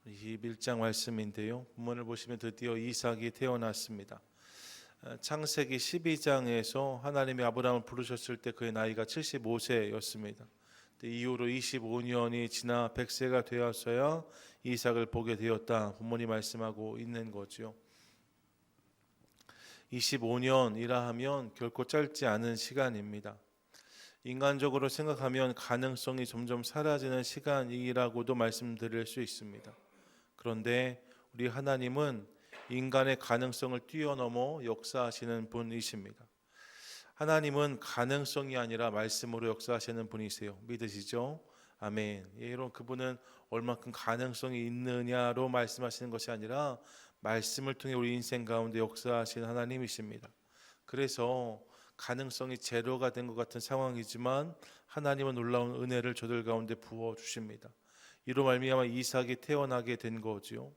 21장 말씀인데요. 본문을 보시면 드디어 이삭이 태어났습니다. 창세기 12장에서 하나님이 아브라함을 부르셨을 때 그의 나이가 75세였습니다. 이후로 25년이 지나 100세가 되었어야 이삭을 보게 되었다. 본문이 말씀하고 있는 거죠. 25년이라 하면 결코 짧지 않은 시간입니다. 인간적으로 생각하면 가능성이 점점 사라지는 시간이라고도 말씀드릴 수 있습니다. 그런데 우리 하나님은 인간의 가능성을 뛰어넘어 역사하시는 분이십니다. 하나님은 가능성이 아니라 말씀으로 역사하시는 분이세요. 믿으시죠? 아멘. 여러분, 그분은 얼마큼 가능성이 있느냐로 말씀하시는 것이 아니라 말씀을 통해 우리 인생 가운데 역사하시는 하나님이십니다. 그래서 가능성이 제로가 된 것 같은 상황이지만 하나님은 놀라운 은혜를 저들 가운데 부어주십니다. 이로 말미암아 이삭이 태어나게 된 거지요.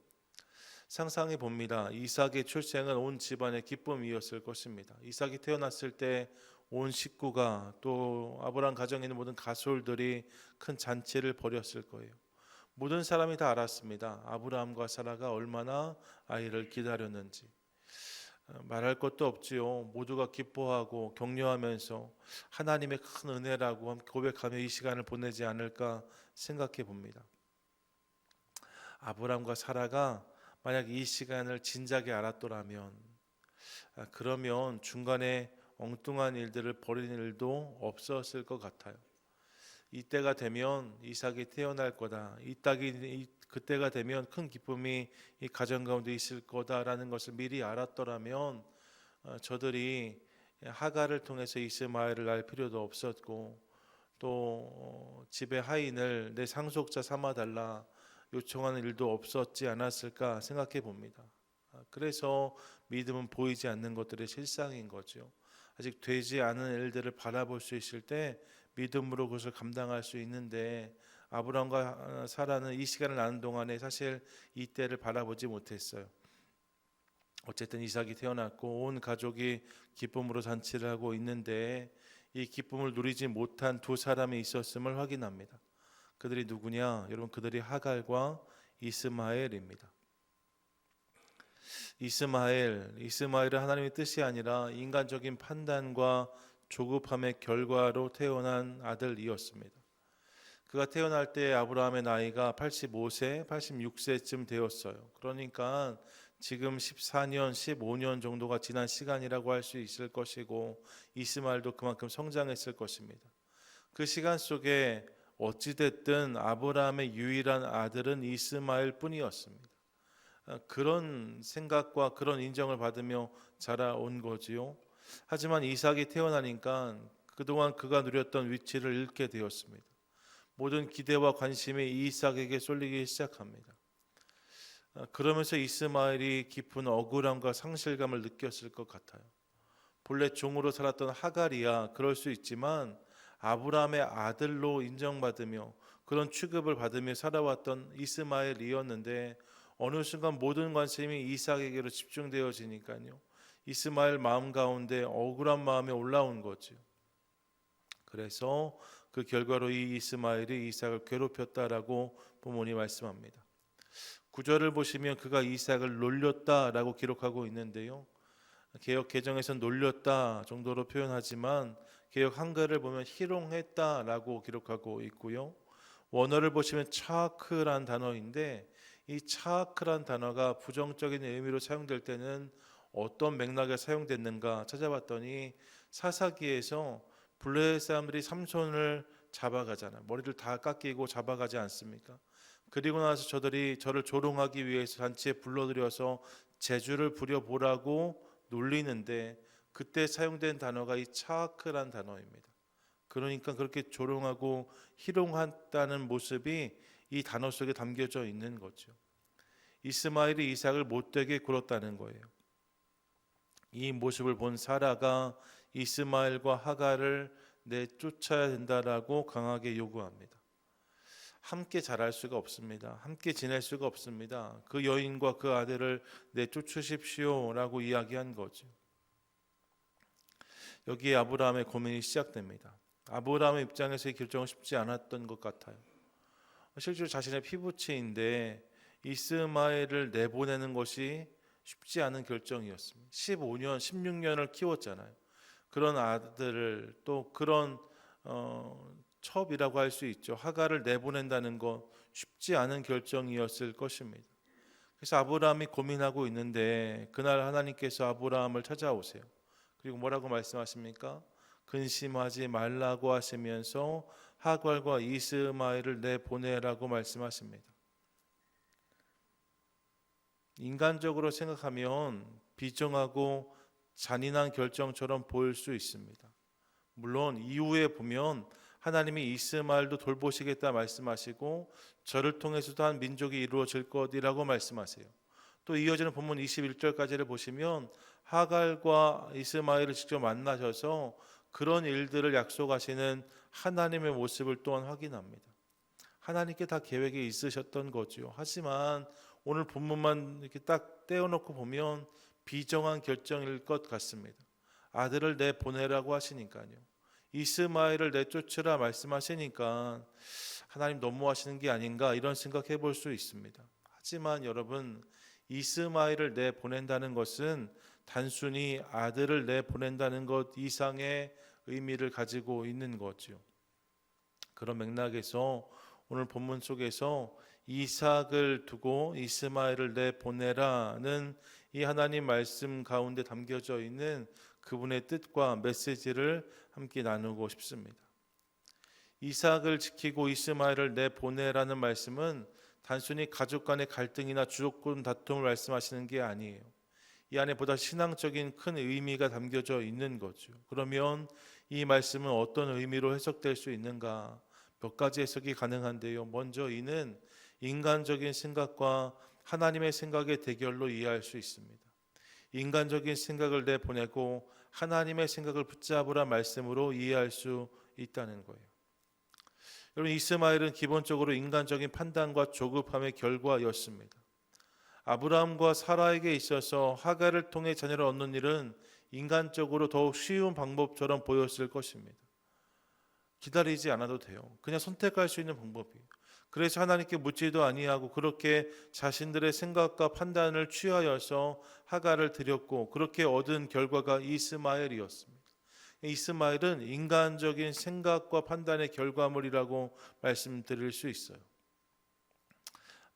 상상해 봅니다. 이삭의 출생은 온 집안의 기쁨이었을 것입니다. 이삭이 태어났을 때 온 식구가 또 아브라함 가정에 있는 모든 가솔들이 큰 잔치를 벌였을 거예요. 모든 사람이 다 알았습니다. 아브라함과 사라가 얼마나 아이를 기다렸는지. 말할 것도 없지요. 모두가 기뻐하고 격려하면서 하나님의 큰 은혜라고 고백하며 이 시간을 보내지 않을까 생각해 봅니다. 아브라함과 사라가 만약 이 시간을 진작에 알았더라면 그러면 중간에 엉뚱한 일들을 벌이는 일도 없었을 것 같아요. 이때가 되면 이삭이 태어날 거다. 그때가 되면 큰 기쁨이 이 가정 가운데 있을 거다라는 것을 미리 알았더라면 저들이 하갈을 통해서 이스마엘을 알 필요도 없었고 또 집의 하인을 내 상속자 삼아달라 요청하는 일도 없었지 않았을까 생각해 봅니다. 그래서 믿음은 보이지 않는 것들의 실상인 거죠. 아직 되지 않은 일들을 바라볼 수 있을 때 믿음으로 그것을 감당할 수 있는데 아브라함과 사라는 이 시간을 아는 동안에 사실 이때를 바라보지 못했어요. 어쨌든 이삭이 태어났고 온 가족이 기쁨으로 잔치를 하고 있는데 이 기쁨을 누리지 못한 두 사람이 있었음을 확인합니다. 그들이 누구냐? 여러분, 그들이 하갈과 이스마엘입니다. 이스마엘은 하나님의 뜻이 아니라 인간적인 판단과 조급함의 결과로 태어난 아들이었습니다. 그가 태어날 때 아브라함의 나이가 85세, 86세쯤 되었어요. 그러니까 지금 14년, 15년 정도가 지난 시간이라고 할 수 있을 것이고 이스마엘도 그만큼 성장했을 것입니다. 그 시간 속에 어찌됐든 아브라함의 유일한 아들은 이스마엘 뿐이었습니다. 그런 생각과 그런 인정을 받으며 자라온 거지요. 하지만 이삭이 태어나니까 그동안 그가 누렸던 위치를 잃게 되었습니다. 모든 기대와 관심이 이삭에게 쏠리기 시작합니다. 그러면서 이스마엘이 깊은 억울함과 상실감을 느꼈을 것 같아요. 본래 종으로 살았던 하갈이야 그럴 수 있지만 아브라함의 아들로 인정받으며 그런 취급을 받으며 살아왔던 이스마엘이었는데 어느 순간 모든 관심이 이삭에게로 집중되어지니까요. 이스마엘 마음 가운데 억울한 마음이 올라온 거죠. 그래서 그 결과로 이 이스마엘이 이삭을 괴롭혔다라고 본문이 말씀합니다. 9절을 보시면 그가 이삭을 놀렸다라고 기록하고 있는데요. 개역 개정에서는 놀렸다 정도로 표현하지만 개역 한글을 보면 희롱했다라고 기록하고 있고요. 원어를 보시면 차크란 단어인데 이 차크란 단어가 부정적인 의미로 사용될 때는 어떤 맥락에 사용됐는가 찾아봤더니 사사기에서 블레셋 사람들이 삼손을 잡아가잖아요. 머리를 다 깎이고 잡아가지 않습니까? 그리고 나서 저들이 저를 조롱하기 위해서 잔치에 불러들여서 제주를 부려보라고 놀리는데 그때 사용된 단어가 이 차크란 단어입니다. 그러니까 그렇게 조롱하고 희롱한다는 모습이 이 단어 속에 담겨져 있는 거죠. 이스마엘이 이삭을 못되게 굴었다는 거예요. 이 모습을 본 사라가 이스마엘과 하갈을 내쫓아야 된다라고 강하게 요구합니다. 함께 자랄 수가 없습니다. 함께 지낼 수가 없습니다. 그 여인과 그 아들을 내쫓으십시오라고 이야기한 거죠. 여기에 아브라함의 고민이 시작됩니다. 아브라함의 입장에서의 결정은 쉽지 않았던 것 같아요. 실제로 자신의 피부치인데 이스마엘을 내보내는 것이 쉽지 않은 결정이었습니다. 15년, 16년을 키웠잖아요. 그런 아들을 또 그런 첩이라고 할 수 있죠. 하갈을 내보낸다는 것 쉽지 않은 결정이었을 것입니다. 그래서 아브라함이 고민하고 있는데 그날 하나님께서 아브라함을 찾아오세요. 그리고 뭐라고 말씀하십니까? 근심하지 말라고 하시면서 하갈과 이스마엘을 내보내라고 말씀하십니다. 인간적으로 생각하면 비정하고 잔인한 결정처럼 보일 수 있습니다. 물론 이후에 보면 하나님이 이스마엘도 돌보시겠다 말씀하시고 저를 통해서도 한 민족이 이루어질 것이라고 말씀하세요. 또 이어지는 본문 21절까지를 보시면 하갈과 이스마엘을 직접 만나셔서 그런 일들을 약속하시는 하나님의 모습을 또한 확인합니다. 하나님께 다 계획이 있으셨던 거죠. 하지만 오늘 본문만 이렇게 딱 떼어놓고 보면 비정한 결정일 것 같습니다. 아들을 내보내라고 하시니까요. 이스마엘을 내쫓으라 말씀하시니까 하나님 너무하시는 게 아닌가 이런 생각해 볼 수 있습니다. 하지만 여러분, 이스마엘을 내보낸다는 것은 단순히 아들을 내보낸다는 것 이상의 의미를 가지고 있는 거죠. 그런 맥락에서 오늘 본문 속에서 이삭을 두고 이스마엘을 내보내라는 이 하나님 말씀 가운데 담겨져 있는 그분의 뜻과 메시지를 함께 나누고 싶습니다. 이삭을 지키고 이스마엘을 내보내라는 말씀은 단순히 가족 간의 갈등이나 주도권 다툼을 말씀하시는 게 아니에요. 이 안에 보다 신앙적인 큰 의미가 담겨져 있는 거죠. 그러면 이 말씀은 어떤 의미로 해석될 수 있는가? 몇 가지 해석이 가능한데요. 먼저 이는 인간적인 생각과 하나님의 생각의 대결로 이해할 수 있습니다. 인간적인 생각을 내보내고 하나님의 생각을 붙잡으라 말씀으로 이해할 수 있다는 거예요. 여러분, 이스마엘은 기본적으로 인간적인 판단과 조급함의 결과였습니다. 아브라함과 사라에게 있어서 하갈을 통해 자녀를 얻는 일은 인간적으로 더욱 쉬운 방법처럼 보였을 것입니다. 기다리지 않아도 돼요. 그냥 선택할 수 있는 방법이에요. 그래서 하나님께 묻지도 아니하고 그렇게 자신들의 생각과 판단을 취하여서 하갈을 드렸고 그렇게 얻은 결과가 이스마엘이었습니다. 이스마엘은 인간적인 생각과 판단의 결과물이라고 말씀드릴 수 있어요.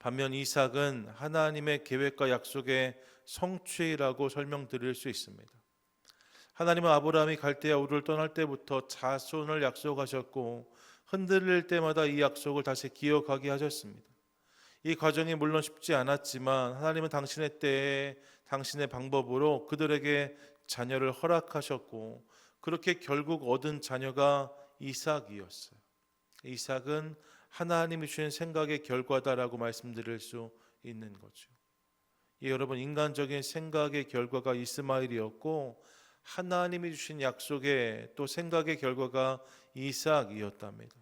반면 이삭은 하나님의 계획과 약속의 성취라고 설명드릴 수 있습니다. 하나님은 아브라함이 갈대아 우르를 떠날 때부터 자손을 약속하셨고 흔들릴 때마다 이 약속을 다시 기억하게 하셨습니다. 이 과정이 물론 쉽지 않았지만 하나님은 당신의 때에 당신의 방법으로 그들에게 자녀를 허락하셨고 그렇게 결국 얻은 자녀가 이삭이었어요. 이삭은 하나님이 주신 생각의 결과다라고 말씀드릴 수 있는 거죠. 여러분, 인간적인 생각의 결과가 이스마엘이었고 하나님이 주신 약속의 또 생각의 결과가 이삭이었답니다.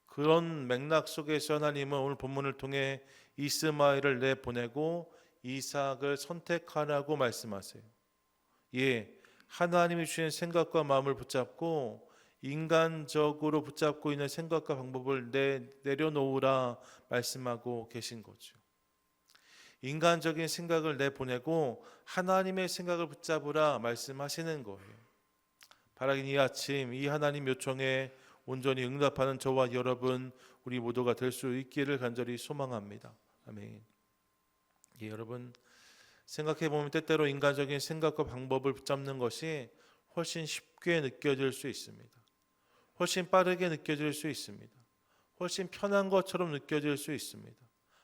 그런 맥락 속에서 하나님은 오늘 본문을 통해 이스마엘을 내보내고 이삭을 선택하라고 말씀하세요. 하나님이 주신 생각과 마음을 붙잡고 인간적으로 붙잡고 있는 생각과 방법을 내려놓으라 말씀하고 계신 거죠. 인간적인 생각을 내보내고 하나님의 생각을 붙잡으라 말씀하시는 거예요. 바라긴 이 아침 이 하나님 요청에 온전히 응답하는 저와 여러분 우리 모두가 될 수 있기를 간절히 소망합니다. 아멘. 여러분, 생각해보면 때때로 인간적인 생각과 방법을 붙잡는 것이 훨씬 쉽게 느껴질 수 있습니다. 훨씬 빠르게 느껴질 수 있습니다. 훨씬 편한 것처럼 느껴질 수 있습니다.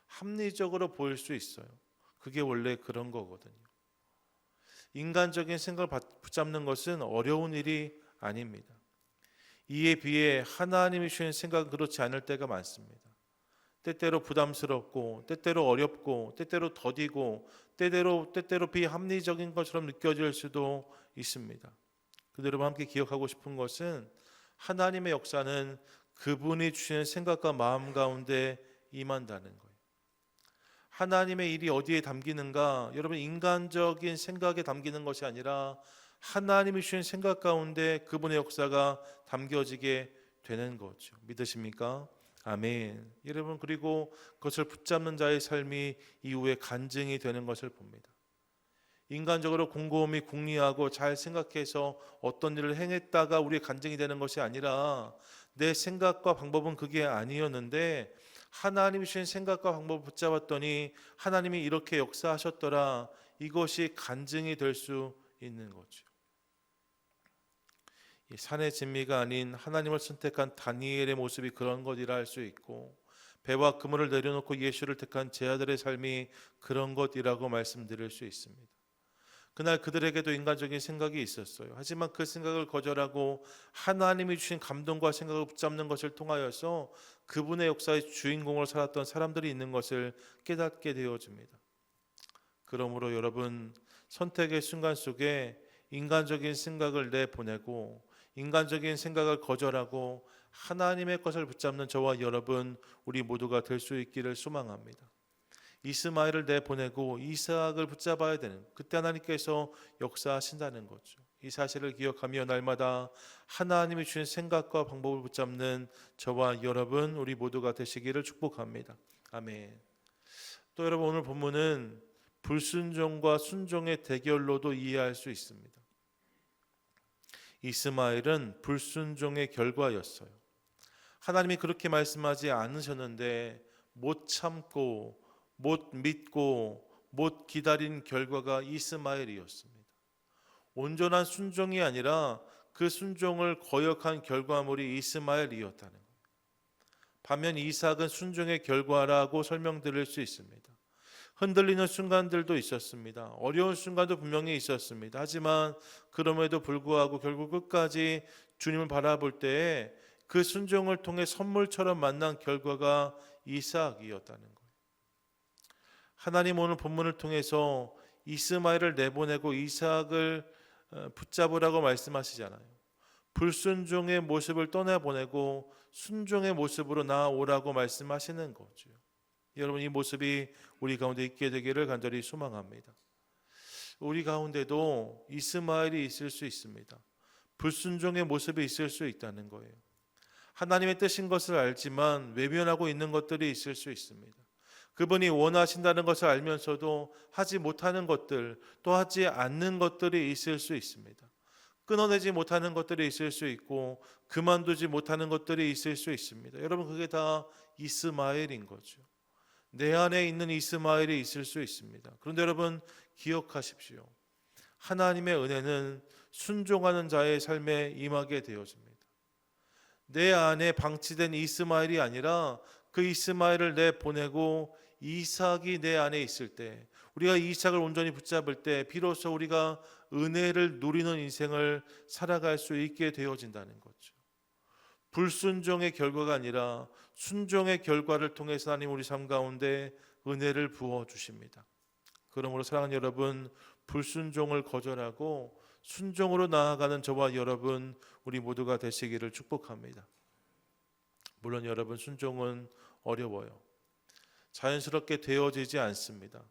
합리적으로 보일 수 있어요. 그게 원래 그런 거거든요. 인간적인 생각을 붙잡는 것은 어려운 일이 아닙니다. 이에 비해 하나님이 주신 생각은 그렇지 않을 때가 많습니다. 때때로 부담스럽고 때때로 어렵고 때때로 더디고 때때로 비합리적인 것처럼 느껴질 수도 있습니다. 근데 여러분 함께 기억하고 싶은 것은 하나님의 역사는 그분이 주시는 생각과 마음 가운데 임한다는 거예요. 하나님의 일이 어디에 담기는가? 여러분, 인간적인 생각에 담기는 것이 아니라 하나님이 주신 생각 가운데 그분의 역사가 담겨지게 되는 거죠. 믿으십니까? 아멘. 여러분, 그리고 그것을 붙잡는 자의 삶이 이후에 간증이 되는 것을 봅니다. 인간적으로 곰곰이 궁리하고 잘 생각해서 어떤 일을 행했다가 우리의 간증이 되는 것이 아니라 내 생각과 방법은 그게 아니었는데 하나님이 주신 생각과 방법을 붙잡았더니 하나님이 이렇게 역사하셨더라. 이것이 간증이 될 수 있는 거죠. 이 산의 진미가 아닌 하나님을 선택한 다니엘의 모습이 그런 것이라 할 수 있고, 배와 그물을 내려놓고 예수를 택한 제 아들의 삶이 그런 것이라고 말씀드릴 수 있습니다. 그날 그들에게도 인간적인 생각이 있었어요. 하지만 그 생각을 거절하고 하나님이 주신 감동과 생각을 붙잡는 것을 통하여서 그분의 역사의 주인공으로 살았던 사람들이 있는 것을 깨닫게 되어집니다. 그러므로 여러분, 선택의 순간 속에 인간적인 생각을 내보내고 인간적인 생각을 거절하고 하나님의 것을 붙잡는 저와 여러분, 우리 모두가 될 수 있기를 소망합니다. 이스마엘을 내보내고 이삭을 붙잡아야 되는, 그때 하나님께서 역사하신다는 거죠. 이 사실을 기억하며 날마다 하나님이 주신 생각과 방법을 붙잡는 저와 여러분, 우리 모두가 되시기를 축복합니다. 아멘. 또 여러분, 오늘 본문은 불순종과 순종의 대결로도 이해할 수 있습니다. 이스마엘은 불순종의 결과였어요. 하나님이 그렇게 말씀하지 않으셨는데 못 참고 못 믿고 못 기다린 결과가 이스마엘이었습니다. 온전한 순종이 아니라 그 순종을 거역한 결과물이 이스마엘이었다는 거예요. 반면 이삭은 순종의 결과라고 설명드릴 수 있습니다. 흔들리는 순간들도 있었습니다. 어려운 순간도 분명히 있었습니다. 하지만 그럼에도 불구하고 결국 끝까지 주님을 바라볼 때에 그 순종을 통해 선물처럼 만난 결과가 이삭이었다는 거예요. 하나님 오늘 본문을 통해서 이스마엘을 내보내고 이삭을 붙잡으라고 말씀하시잖아요. 불순종의 모습을 떠나보내고 순종의 모습으로 나아오라고 말씀하시는 거죠. 여러분, 이 모습이 우리 가운데 있게 되기를 간절히 소망합니다. 우리 가운데도 이스마엘이 있을 수 있습니다. 불순종의 모습이 있을 수 있다는 거예요. 하나님의 뜻인 것을 알지만 외면하고 있는 것들이 있을 수 있습니다. 그분이 원하신다는 것을 알면서도 하지 못하는 것들, 또 하지 않는 것들이 있을 수 있습니다. 끊어내지 못하는 것들이 있을 수 있고 그만두지 못하는 것들이 있을 수 있습니다. 여러분, 그게 다 이스마엘인 거죠. 내 안에 있는 이스마엘이 있을 수 있습니다. 그런데 여러분, 기억하십시오. 하나님의 은혜는 순종하는 자의 삶에 임하게 되어집니다. 내 안에 방치된 이스마엘이 아니라 그 이스마엘을 내보내고 이삭이 내 안에 있을 때, 우리가 이삭을 온전히 붙잡을 때 비로소 우리가 은혜를 누리는 인생을 살아갈 수 있게 되어진다는 거죠. 불순종의 결과가 아니라 순종의 결과를 통해서 하나님 우리 삶 가운데 은혜를 부어주십니다. 그러므로 사랑하는 여러분, 불순종을 거절하고 순종으로 나아가는 저와 여러분, 우리 모두가 되시기를 축복합니다. 물론 여러분, 순종은 어려워요. 자연스럽게 되어지지 않습니다.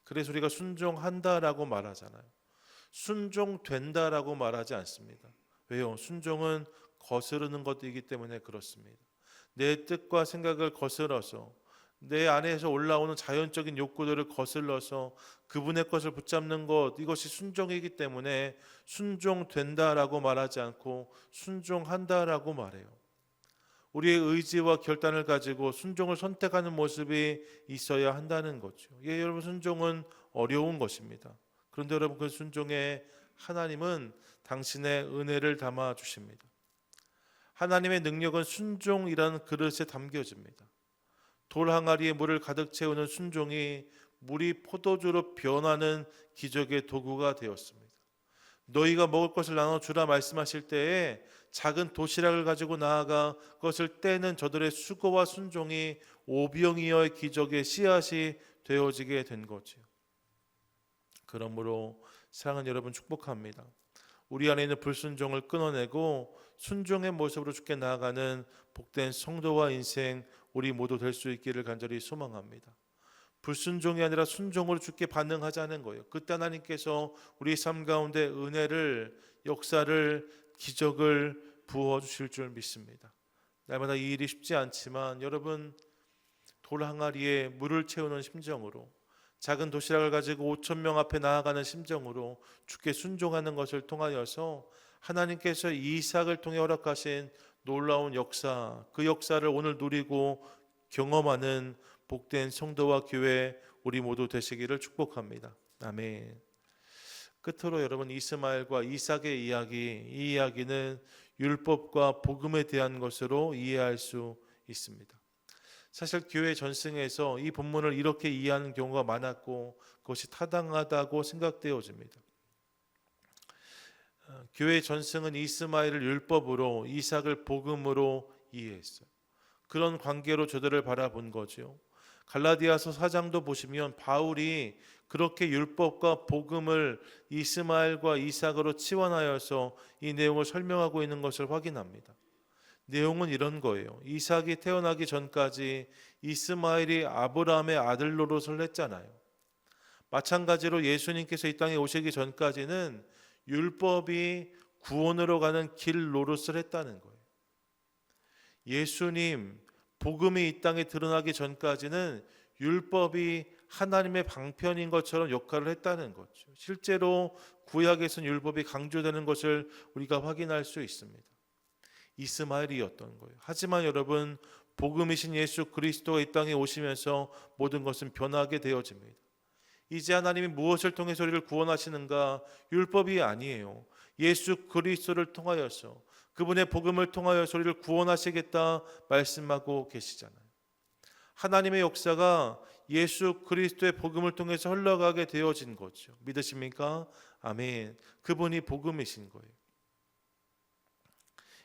그래서 우리가 순종한다라고 말하잖아요. 순종된다라고 말하지 않습니다. 왜요? 순종은 거스르는 것이기 때문에 그렇습니다. 내 뜻과 생각을 거스러서 내 안에서 올라오는 자연적인 욕구들을 거슬러서 그분의 것을 붙잡는 것, 이것이 순종이기 때문에 순종된다라고 말하지 않고 순종한다라고 말해요. 우리의 의지와 결단을 가지고 순종을 선택하는 모습이 있어야 한다는 거죠. 예, 여러분, 순종은 어려운 것입니다. 그런데 여러분, 그 순종에 하나님은 당신의 은혜를 담아 주십니다. 하나님의 능력은 순종이라는 그릇에 담겨집니다. 돌 항아리에 물을 가득 채우는 순종이 물이 포도주로 변하는 기적의 도구가 되었습니다. 너희가 먹을 것을 나눠주라 말씀하실 때에 작은 도시락을 가지고 나아가 그것을 떼는 저들의 수고와 순종이 오병이어의 기적의 씨앗이 되어지게 된 거지요. 그러므로 사랑하는 여러분, 축복합니다. 우리 안에 있는 불순종을 끊어내고 순종의 모습으로 주께 나아가는 복된 성도와 인생, 우리 모두 될 수 있기를 간절히 소망합니다. 불순종이 아니라 순종으로 주께 반응하자는 거예요. 그때 하나님께서 우리 삶 가운데 은혜를, 역사를, 기적을 부어주실 줄 믿습니다. 날마다 이 일이 쉽지 않지만 여러분, 돌 항아리에 물을 채우는 심정으로, 작은 도시락을 가지고 5천 명 앞에 나아가는 심정으로 주께 순종하는 것을 통하여서 하나님께서 이삭을 통해 허락하신 놀라운 역사, 그 역사를 오늘 누리고 경험하는 복된 성도와 교회 우리 모두 되시기를 축복합니다. 아멘. 끝으로 여러분, 이스마엘과 이삭의 이야기, 이 이야기는 율법과 복음에 대한 것으로 이해할 수 있습니다. 사실 교회 전승에서 이 본문을 이렇게 이해하는 경우가 많았고 그것이 타당하다고 생각되어집니다. 교회 전승은 이스마엘을 율법으로, 이삭을 복음으로 이해했어요. 그런 관계로 저들을 바라본 거죠. 갈라디아서 4장도 보시면 바울이 그렇게 율법과 복음을 이스마엘과 이삭으로 치환하여서 이 내용을 설명하고 있는 것을 확인합니다. 내용은 이런 거예요. 이삭이 태어나기 전까지 이스마엘이 아브라함의 아들 노릇을 했잖아요. 마찬가지로 예수님께서 이 땅에 오시기 전까지는 율법이 구원으로 가는 길 노릇을 했다는 거예요. 예수님, 복음이 이 땅에 드러나기 전까지는 율법이 하나님의 방편인 것처럼 역할을 했다는 거죠. 실제로 구약에서는 율법이 강조되는 것을 우리가 확인할 수 있습니다. 이스마엘이었던 거예요. 하지만 여러분, 복음이신 예수 그리스도가 이 땅에 오시면서 모든 것은 변하게 되어집니다. 이제 하나님이 무엇을 통해서 우리를 구원하시는가? 율법이 아니에요. 예수 그리스도를 통하여서, 그분의 복음을 통하여서 우리를 구원하시겠다 말씀하고 계시잖아요. 하나님의 역사가 예수 그리스도의 복음을 통해서 흘러가게 되어진 거죠. 믿으십니까? 아멘. 그분이 복음이신 거예요.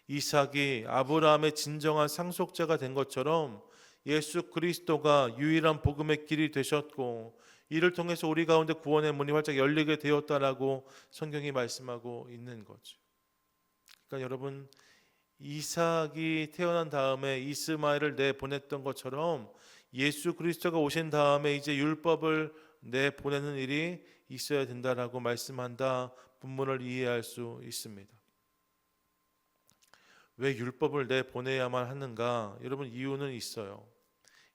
이삭이 아브라함의 진정한 상속자가 된 것처럼 예수 그리스도가 유일한 복음의 길이 되셨고, 이를 통해서 우리 가운데 구원의 문이 활짝 열리게 되었다라고 성경이 말씀하고 있는 거죠. 그러니까 여러분, 이삭이 태어난 다음에 이스마엘을 내보냈던 것처럼 예수 그리스도가 오신 다음에 이제 율법을 내보내는 일이 있어야 된다라고 말씀한다, 본문을 이해할 수 있습니다. 왜 율법을 내보내야만 하는가? 여러분, 이유는 있어요.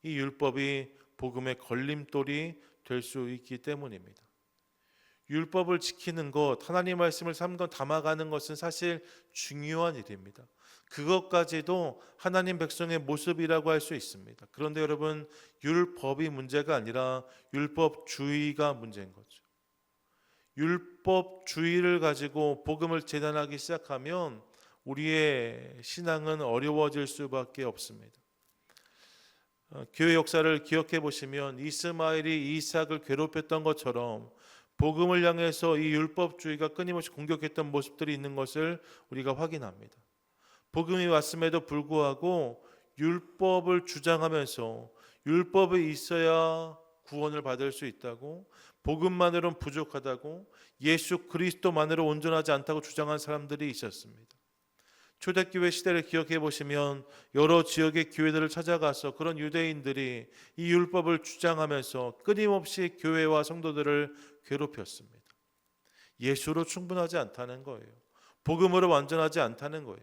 이 율법이 복음의 걸림돌이 될 수 있기 때문입니다. 율법을 지키는 것, 하나님 말씀을 삶과 담아가는 것은 사실 중요한 일입니다. 그것까지도 하나님 백성의 모습이라고 할 수 있습니다. 그런데 여러분, 율법이 문제가 아니라 율법주의가 문제인 거죠. 율법주의를 가지고 복음을 재단하기 시작하면 우리의 신앙은 어려워질 수밖에 없습니다. 교회 역사를 기억해 보시면 이스마엘이 이삭을 괴롭혔던 것처럼 복음을 향해서 이 율법주의가 끊임없이 공격했던 모습들이 있는 것을 우리가 확인합니다. 복음이 왔음에도 불구하고 율법을 주장하면서 율법이 있어야 구원을 받을 수 있다고, 복음만으로는 부족하다고, 예수 그리스도만으로 온전하지 않다고 주장한 사람들이 있었습니다. 초대교회 시대를 기억해 보시면 여러 지역의 교회들을 찾아가서 그런 유대인들이 이 율법을 주장하면서 끊임없이 교회와 성도들을 괴롭혔습니다. 예수로 충분하지 않다는 거예요. 복음으로 완전하지 않다는 거예요.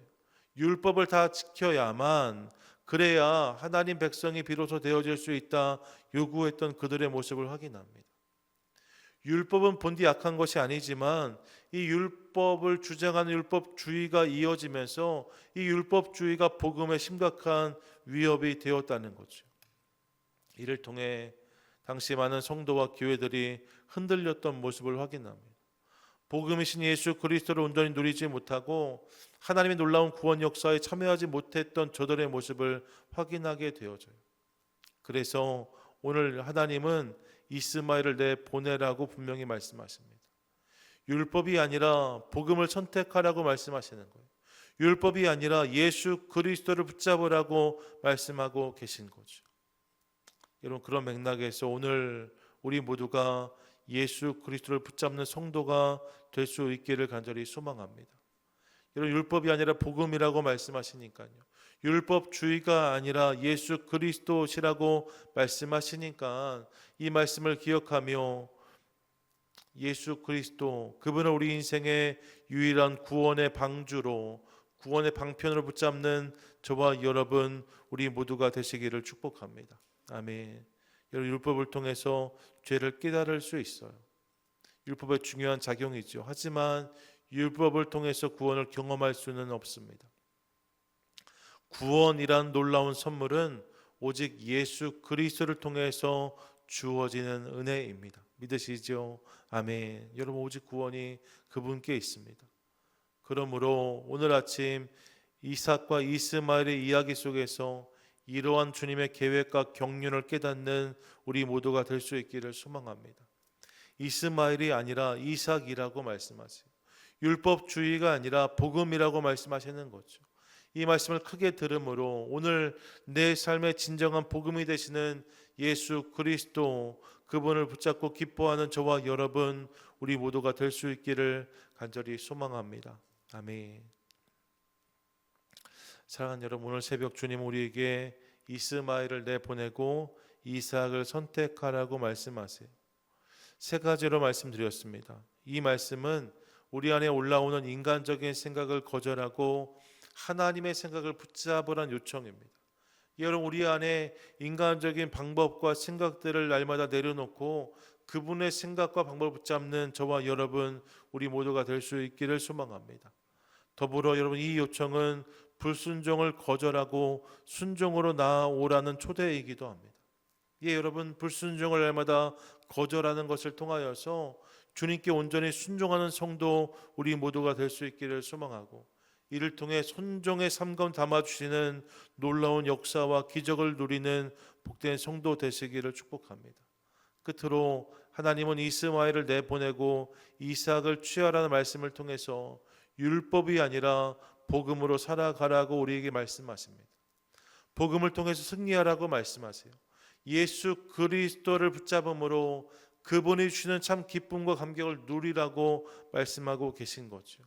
율법을 다 지켜야만, 그래야 하나님 백성이 비로소 되어질 수 있다 요구했던 그들의 모습을 확인합니다. 율법은 본디 약한 것이 아니지만 이 율법을 주장하는 율법주의가 이어지면서 이 율법주의가 복음의 심각한 위협이 되었다는 거죠. 이를 통해 당시 많은 성도와 교회들이 흔들렸던 모습을 확인합니다. 복음이신 예수 그리스도를 온전히 누리지 못하고 하나님의 놀라운 구원 역사에 참여하지 못했던 저들의 모습을 확인하게 되어져요. 그래서 오늘 하나님은 이스마엘을 내보내라고 분명히 말씀하십니다. 율법이 아니라 복음을 선택하라고 말씀하시는 거예요. 율법이 아니라 예수 그리스도를 붙잡으라고 말씀하고 계신 거죠. 여러분, 그런 맥락에서 오늘 우리 모두가 예수 그리스도를 붙잡는 성도가 될 수 있기를 간절히 소망합니다. 여러분, 율법이 아니라 복음이라고 말씀하시니까요. 율법주의가 아니라 예수 그리스도시라고 말씀하시니까 이 말씀을 기억하며 예수 그리스도, 그분을 우리 인생의 유일한 구원의 방주로, 구원의 방편으로 붙잡는 저와 여러분 우리 모두가 되시기를 축복합니다. 아멘. 여러분, 율법을 통해서 죄를 깨달을 수 있어요. 율법의 중요한 작용이죠. 하지만 율법을 통해서 구원을 경험할 수는 없습니다. 구원이란 놀라운 선물은 오직 예수 그리스도를 통해서 주어지는 은혜입니다. 믿으시죠? 아멘. 여러분, 오직 구원이 그분께 있습니다. 그러므로 오늘 아침 이삭과 이스마엘의 이야기 속에서 이러한 주님의 계획과 경륜을 깨닫는 우리 모두가 될 수 있기를 소망합니다. 이스마엘이 아니라 이삭이라고 말씀하세요. 율법주의가 아니라 복음이라고 말씀하시는 거죠. 이 말씀을 크게 들으므로 오늘 내 삶의 진정한 복음이 되시는 예수 그리스도, 그분을 붙잡고 기뻐하는 저와 여러분 우리 모두가 될 수 있기를 간절히 소망합니다. 아멘. 사랑하는 여러분, 오늘 새벽 주님 우리에게 이스마엘을 내보내고 이삭을 선택하라고 말씀하세요. 세 가지로 말씀드렸습니다. 이 말씀은 우리 안에 올라오는 인간적인 생각을 거절하고 하나님의 생각을 붙잡으란 요청입니다. 여러분, 우리 안에 인간적인 방법과 생각들을 날마다 내려놓고 그분의 생각과 방법을 붙잡는 저와 여러분 우리 모두가 될 수 있기를 소망합니다. 더불어 여러분, 이 요청은 불순종을 거절하고 순종으로 나아오라는 초대이기도 합니다. 예, 여러분, 불순종을 날마다 거절하는 것을 통하여서 주님께 온전히 순종하는 성도 우리 모두가 될 수 있기를 소망하고, 이를 통해 순종의 삶감 담아주시는 놀라운 역사와 기적을 누리는 복된 성도 되시기를 축복합니다. 끝으로 하나님은 이스마엘을 내보내고 이삭을 취하라는 말씀을 통해서 율법이 아니라 복음으로 살아가라고 우리에게 말씀하십니다. 복음을 통해서 승리하라고 말씀하세요. 예수 그리스도를 붙잡음으로 그분이 주시는 참 기쁨과 감격을 누리라고 말씀하고 계신 거죠.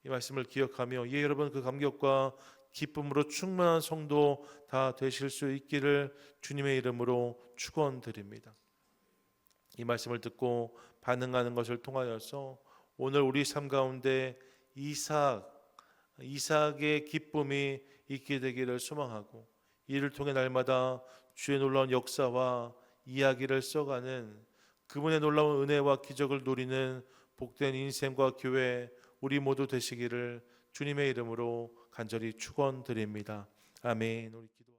이 말씀을 기억하며 여러분 그 감격과 기쁨으로 충만한 성도 다 되실 수 있기를 주님의 이름으로 축원드립니다. 이 말씀을 듣고 반응하는 것을 통하여서 오늘 우리 삶 가운데 이삭의 기쁨이 있게 되기를 소망하고, 이를 통해 날마다 주의 놀라운 역사와 이야기를 써가는 그분의 놀라운 은혜와 기적을 누리는 복된 인생과 교회 우리 모두 되시기를 주님의 이름으로 간절히 축원드립니다. 아멘. 우리 기도